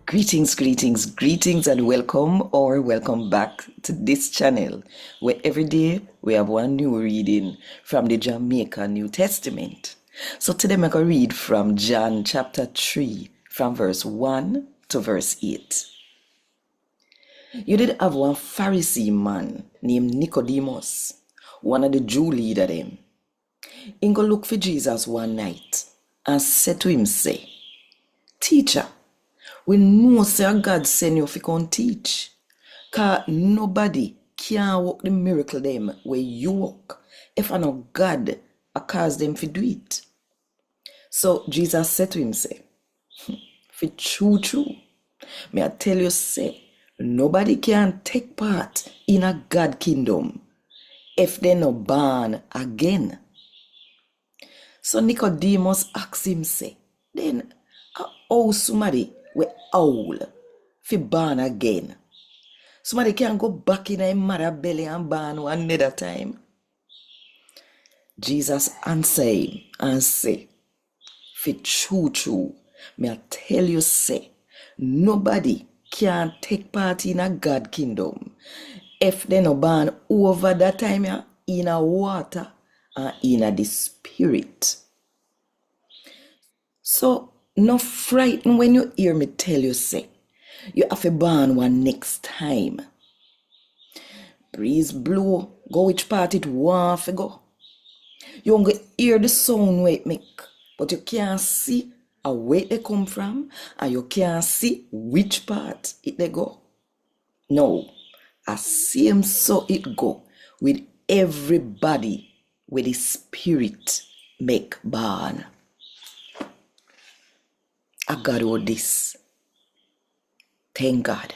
Greetings, and welcome back to this channel where every day we have one new reading from the Jamaican New Testament. So today I'm going to read from John chapter 3, from verse 1 to verse 8. You did have one Pharisee man named Nicodemus, one of the Jew leader them. He go look for Jesus one night and said to him, say, Teacher, we know say God send you fi come teach. Cause nobody can work the miracle them where you work if I know God a cause them fi do it. So Jesus said to him, say, fi true, may I tell you, say, nobody can take part in a God kingdom if they no born again. So Nicodemus asked him, say, then how somebody we owl fi born again? Somebody can go back in a mother belly and born one another time. Jesus answered him and say, fi true, may I tell you, say, nobody can take part in a God kingdom if they no born over that time in a water and in a the spirit. So no frighten when you hear me tell you, say, you have to born one next time. Breeze blow, go which part it want to go. You won't hear the sound where it make, but you can't see where they come from, and you can't see which part it they go. No, I see him so it go with everybody with the spirit make born. I got all this. Thank God.